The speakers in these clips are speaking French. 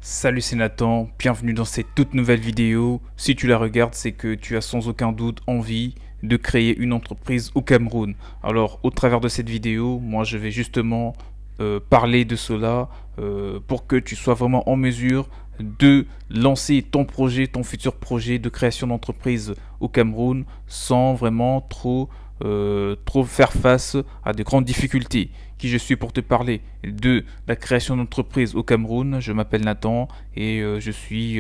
Salut, c'est Nathan, bienvenue dans cette toute nouvelle vidéo. Si tu la regardes, c'est que tu as sans aucun doute envie de créer une entreprise au Cameroun. Alors, au travers de cette vidéo, moi je vais justement parler de cela pour que tu sois vraiment en mesure de lancer ton projet, ton futur projet de création d'entreprise au Cameroun sans vraiment trop faire face à de grandes difficultés. Qui je suis pour te parler de la création d'entreprise au Cameroun. Je m'appelle Nathan et je suis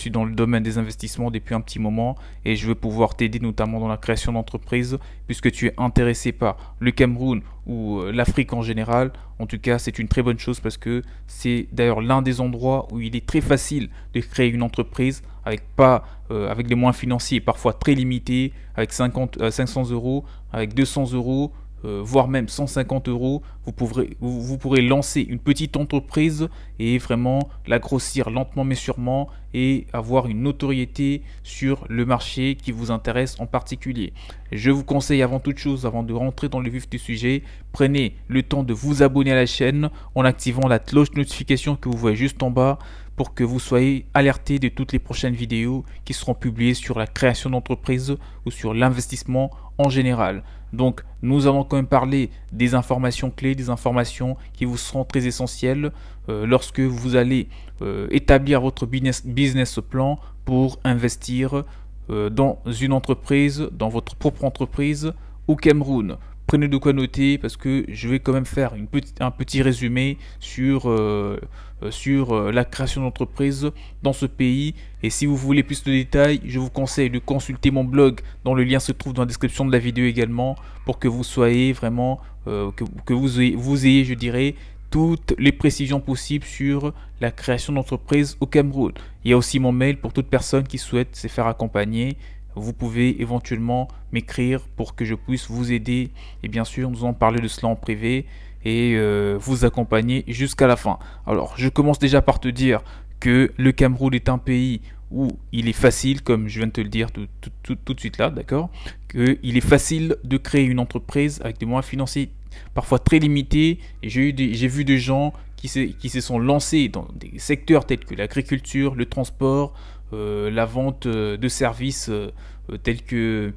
dans le domaine des investissements depuis un petit moment et je veux pouvoir t'aider notamment dans la création d'entreprise puisque tu es intéressé par le Cameroun ou l'Afrique en général. En tout cas, c'est une très bonne chose parce que c'est d'ailleurs l'un des endroits où il est très facile de créer une entreprise avec des moyens financiers parfois très limités, avec 500 euros, avec 200 euros, voire même 150 euros, vous pourrez lancer une petite entreprise et vraiment la grossir lentement mais sûrement et avoir une notoriété sur le marché qui vous intéresse en particulier. Je vous conseille avant toute chose, avant de rentrer dans le vif du sujet, prenez le temps de vous abonner à la chaîne en activant la cloche de notification que vous voyez juste en bas pour que vous soyez alerté de toutes les prochaines vidéos qui seront publiées sur la création d'entreprise ou sur l'investissement en général. Donc nous allons quand même parler des informations clés, des informations qui vous seront très essentielles lorsque vous allez établir votre business plan pour investir dans une entreprise, dans votre propre entreprise au Cameroun. Prenez de quoi noter parce que je vais quand même faire un petit résumé sur la création d'entreprise dans ce pays. Et si vous voulez plus de détails, je vous conseille de consulter mon blog dont le lien se trouve dans la description de la vidéo également pour que vous soyez vraiment, que vous ayez, je dirais, toutes les précisions possibles sur la création d'entreprise au Cameroun. Il y a aussi mon mail pour toute personne qui souhaite se faire accompagner. Vous pouvez éventuellement m'écrire pour que je puisse vous aider et bien sûr nous en parler de cela en privé et vous accompagner jusqu'à la fin. Alors je commence déjà par te dire que le Cameroun est un pays où il est facile, comme je viens de te le dire tout de suite là, d'accord, qu'il est facile de créer une entreprise avec des moyens financiers parfois très limités. Et j'ai vu des gens qui se sont lancés dans des secteurs tels que l'agriculture, le transport, la vente de services tels que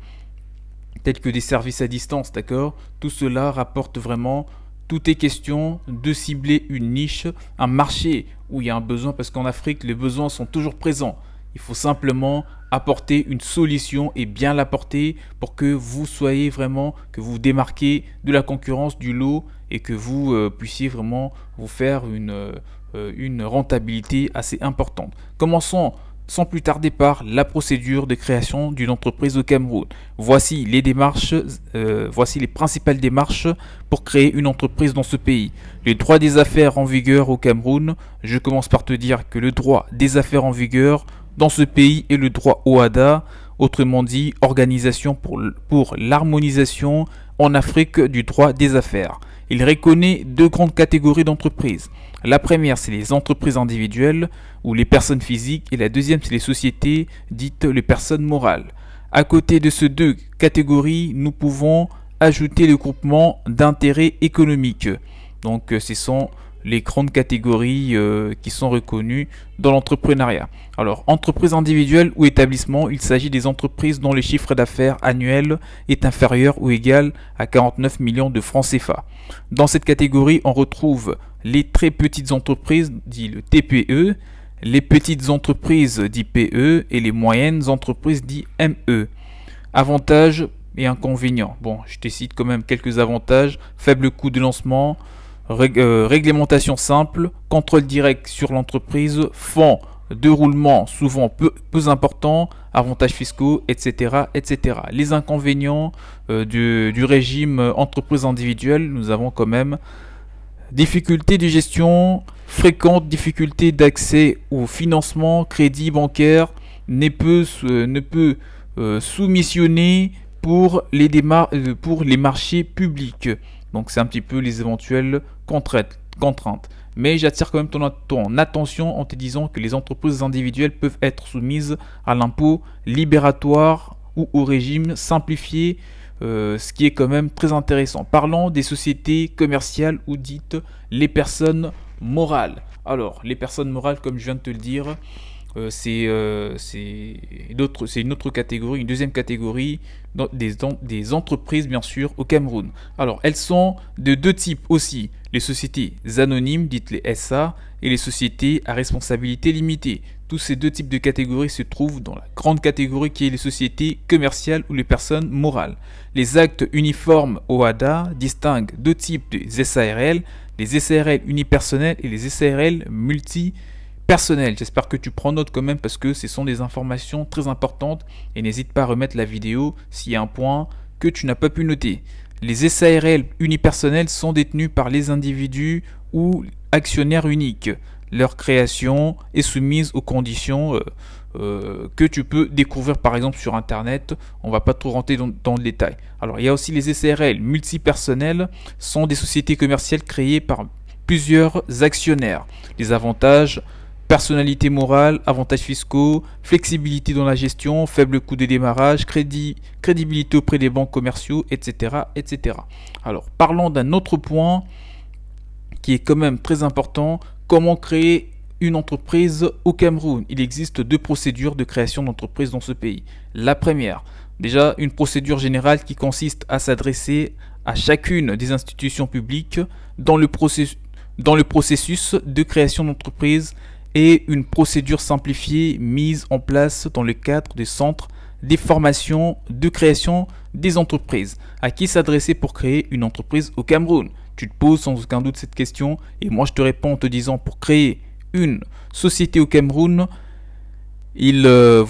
des services à distance, d'accord. Tout cela rapporte vraiment. Tout est question de cibler une niche, un marché où il y a un besoin, parce qu'en Afrique, les besoins sont toujours présents. Il faut simplement apporter une solution et bien l'apporter pour que vous soyez vraiment, que vous démarquez de la concurrence du lot et que vous puissiez vraiment vous faire une rentabilité assez importante. Commençons sans plus tarder par la procédure de création d'une entreprise au Cameroun. Voici les démarches, voici les principales démarches pour créer une entreprise dans ce pays. Le droit des affaires en vigueur au Cameroun. Je commence par te dire que le droit des affaires en vigueur dans ce pays est le droit OHADA, autrement dit Organisation pour l'harmonisation en Afrique du droit des affaires. Il reconnaît deux grandes catégories d'entreprises. La première, c'est les entreprises individuelles ou les personnes physiques, et la deuxième, c'est les sociétés dites les personnes morales. À côté de ces deux catégories, nous pouvons ajouter le groupement d'intérêt économique. Donc, ce sont les grandes catégories qui sont reconnues dans l'entrepreneuriat. Alors, entreprise individuelle ou établissement, il s'agit des entreprises dont le chiffre d'affaires annuel est inférieur ou égal à 49 millions de francs CFA. Dans cette catégorie, on retrouve les très petites entreprises, dit le TPE, les petites entreprises, dit PE, et les moyennes entreprises, dit ME. Avantages et inconvénients. Bon, je te cite quand même quelques avantages. Faible coût de lancement, réglementation simple, contrôle direct sur l'entreprise, fonds de roulement souvent peu importants, avantages fiscaux, etc., etc. Les inconvénients du régime entreprise individuelle, nous avons quand même difficultés de gestion fréquentes, difficultés d'accès au financement, crédit bancaire, ne peut soumissionner pour les marchés publics. Donc c'est un petit peu les éventuelles contraintes. Mais j'attire quand même ton attention en te disant que les entreprises individuelles peuvent être soumises à l'impôt libératoire ou au régime simplifié, ce qui est quand même très intéressant. Parlons des sociétés commerciales ou dites les personnes morales. Alors, les personnes morales, comme je viens de te le dire, c'est une autre catégorie, une deuxième catégorie des entreprises bien sûr au Cameroun. Alors elles sont de deux types aussi, les sociétés anonymes dites les SA et les sociétés à responsabilité limitée. Tous ces deux types de catégories se trouvent dans la grande catégorie qui est les sociétés commerciales ou les personnes morales. Les actes uniformes OHADA distinguent deux types de SARL, les SARL unipersonnels et les SARL multipersonnels. J'espère que tu prends note quand même parce que ce sont des informations très importantes et n'hésite pas à remettre la vidéo s'il y a un point que tu n'as pas pu noter. Les SARL unipersonnels sont détenus par les individus ou actionnaires uniques. Leur création est soumise aux conditions que tu peux découvrir par exemple sur internet. On va pas trop rentrer dans le détail. Alors il y a aussi les SARL multipersonnels, sont des sociétés commerciales créées par plusieurs actionnaires. Les avantages: personnalité morale, avantages fiscaux, flexibilité dans la gestion, faible coût de démarrage, crédibilité auprès des banques commerciaux, etc., etc. Alors parlons d'un autre point qui est quand même très important. Comment créer une entreprise au Cameroun? Il existe deux procédures de création d'entreprise dans ce pays. La première, déjà une procédure générale qui consiste à s'adresser à chacune des institutions publiques dans le processus de création d'entreprise et une procédure simplifiée mise en place dans le cadre des centres des formations de création des entreprises. À qui s'adresser pour créer une entreprise au Cameroun? Tu te poses sans aucun doute cette question et moi je te réponds en te disant, pour créer une société au Cameroun, il est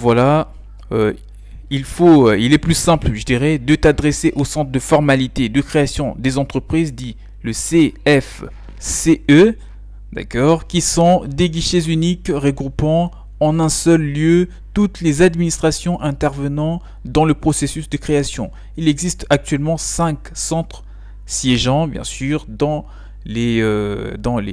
plus simple, je dirais, de t'adresser au centre de formalité de création des entreprises, dit le CFCE, d'accord, qui sont des guichets uniques regroupant en un seul lieu toutes les administrations intervenant dans le processus de création. Il existe actuellement 5 centres siégeant bien sûr dans les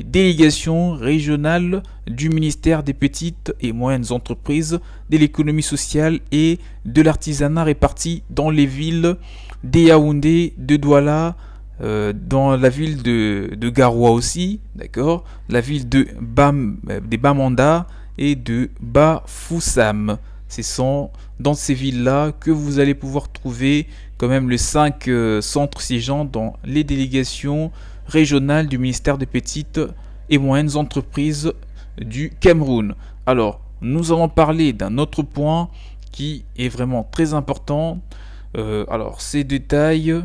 délégations régionales du ministère des petites et moyennes entreprises, de l'économie sociale et de l'artisanat, répartis dans les villes de Yaoundé, de Douala, dans la ville de Garoua aussi, d'accord, la ville de Bamanda et de Bafoussam. Ce sont dans ces villes-là que vous allez pouvoir trouver quand même les 5 centres siégeant dans les délégations régionales du ministère des petites et moyennes entreprises du Cameroun. Alors, nous allons parler d'un autre point qui est vraiment très important. Alors, ces détails,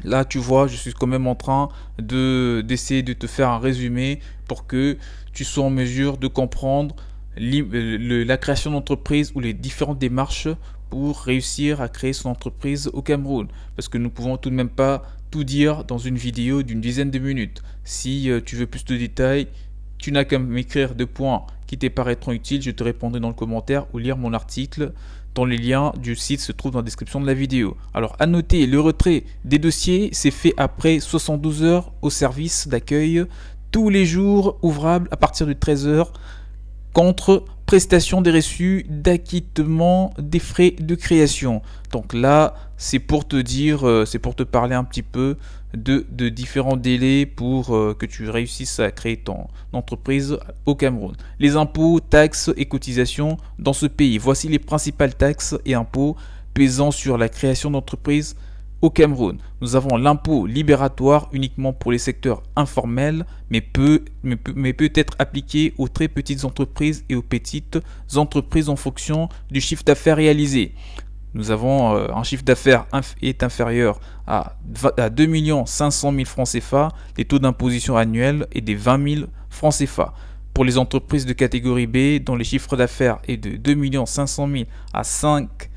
là, tu vois, je suis quand même en train d'essayer de te faire un résumé pour que tu sois en mesure de comprendre la création d'entreprise ou les différentes démarches pour réussir à créer son entreprise au Cameroun. Parce que nous ne pouvons tout de même pas tout dire dans une vidéo d'une dizaine de minutes. Si tu veux plus de détails, tu n'as qu'à m'écrire 2 points qui te paraîtront utiles. Je te répondrai dans le commentaire ou lire mon article dont les liens du site se trouvent dans la description de la vidéo. Alors à noter, le retrait des dossiers s'est fait après 72 heures au service d'accueil, tous les jours ouvrables à partir de 13 heures, contre prestation des reçus d'acquittement des frais de création. Donc là, c'est pour te dire, c'est pour te parler un petit peu de différents délais pour que tu réussisses à créer ton entreprise au Cameroun. Les impôts, taxes et cotisations dans ce pays. Voici les principales taxes et impôts pesant sur la création d'entreprise au Cameroun. Nous avons l'impôt libératoire uniquement pour les secteurs informels, mais peut être appliqué aux très petites entreprises et aux petites entreprises en fonction du chiffre d'affaires réalisé. Nous avons un chiffre d'affaires est inférieur à 2 500 000 francs CFA, les taux d'imposition annuels est des 20 000 francs CFA. Pour les entreprises de catégorie B, dont les chiffres d'affaires est de 2 500 000 à 5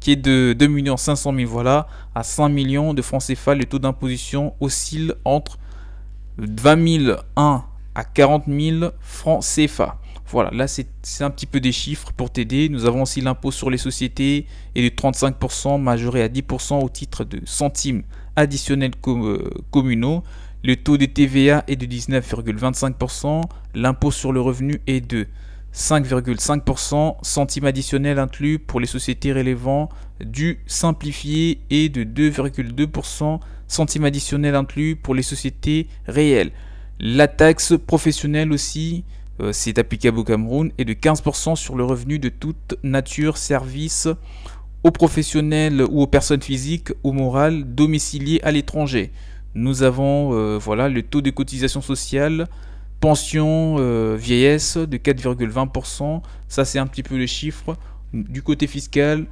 qui est de 2 500 000 voilà, à 5 millions de francs CFA, le taux d'imposition oscille entre 20 001 à 40 000 francs CFA. Voilà, là c'est un petit peu des chiffres pour t'aider. Nous avons aussi l'impôt sur les sociétés et de 35% majoré à 10% au titre de centimes additionnels communaux. Le taux de TVA est de 19,25%. L'impôt sur le revenu est de 5,5%, centimes additionnels inclus pour les sociétés relevant du simplifié et de 2,2%, centimes additionnels inclus pour les sociétés réelles. La taxe professionnelle aussi, c'est applicable au Cameroun, est de 15% sur le revenu de toute nature, service aux professionnels ou aux personnes physiques ou morales domiciliées à l'étranger. Nous avons voilà, le taux de cotisation sociale, pension vieillesse de 4,20%. Ça, c'est un petit peu le chiffre du côté fiscal,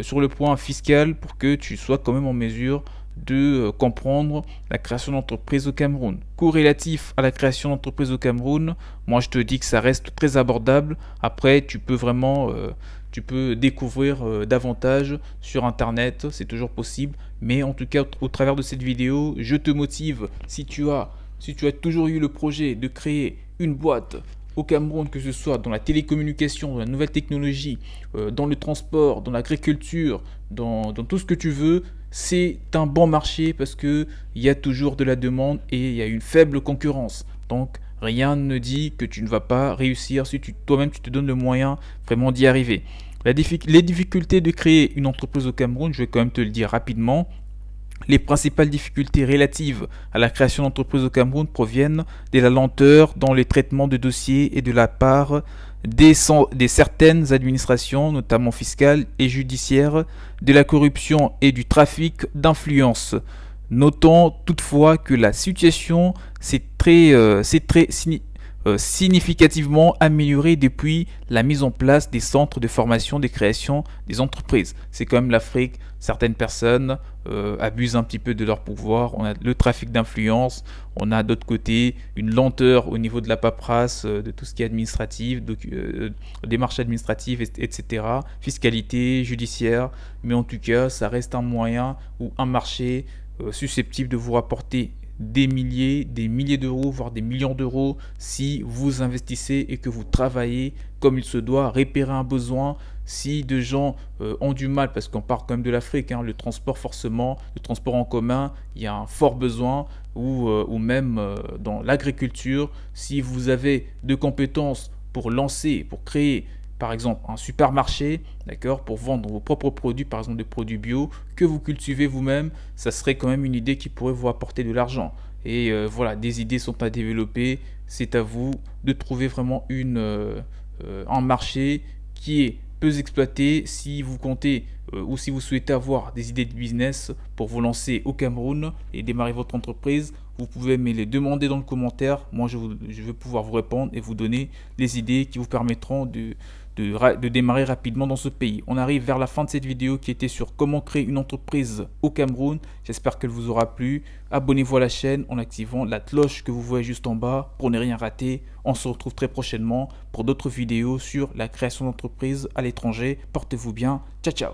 sur le point fiscal, pour que tu sois quand même en mesure de comprendre la création d'entreprise au Cameroun. Corrélatif à la création d'entreprise au Cameroun, moi je te dis que ça reste très abordable. Après, tu peux vraiment tu peux découvrir davantage sur internet, c'est toujours possible. Mais en tout cas, au travers de cette vidéo, je te motive, si tu as toujours eu le projet de créer une boîte au Cameroun, que ce soit dans la télécommunication, dans la nouvelle technologie, dans le transport, dans l'agriculture, dans tout ce que tu veux, c'est un bon marché parce qu'il y a toujours de la demande et il y a une faible concurrence. Donc rien ne dit que tu ne vas pas réussir si toi-même tu te donnes le moyen vraiment d'y arriver. Les difficultés de créer une entreprise au Cameroun, je vais quand même te le dire rapidement. Les principales difficultés relatives à la création d'entreprises au Cameroun proviennent de la lenteur dans les traitements de dossiers et de la part des certaines administrations, notamment fiscales et judiciaires, de la corruption et du trafic d'influence. Notons toutefois que la situation s'est significativement améliorée depuis la mise en place des centres de formation des créations des entreprises. C'est quand même l'Afrique, certaines personnes abusent un petit peu de leur pouvoir, on a le trafic d'influence, on a d'autre côté une lenteur au niveau de la paperasse, de tout ce qui est administratif, démarches administratives, etc., fiscalité, judiciaire, mais en tout cas ça reste un moyen ou un marché susceptible de vous rapporter des milliers d'euros, voire des millions d'euros si vous investissez et que vous travaillez comme il se doit, repérer un besoin. Si des gens ont du mal, parce qu'on part quand même de l'Afrique, hein, le transport forcément, le transport en commun, il y a un fort besoin, ou même dans l'agriculture, si vous avez de compétences pour lancer, pour créer par exemple un supermarché, d'accord, pour vendre vos propres produits, par exemple des produits bio que vous cultivez vous-même, ça serait quand même une idée qui pourrait vous apporter de l'argent. Et voilà, des idées sont à développer, c'est à vous de trouver vraiment un marché qui est peu exploité. Si vous comptez ou si vous souhaitez avoir des idées de business pour vous lancer au Cameroun et démarrer votre entreprise, vous pouvez me les demander dans le commentaire. Moi, je vais pouvoir vous répondre et vous donner les idées qui vous permettront de démarrer rapidement dans ce pays. On arrive vers la fin de cette vidéo qui était sur comment créer une entreprise au Cameroun. J'espère qu'elle vous aura plu. Abonnez-vous à la chaîne en activant la cloche que vous voyez juste en bas pour ne rien rater. On se retrouve très prochainement pour d'autres vidéos sur la création d'entreprises à l'étranger. Portez-vous bien. Ciao, ciao.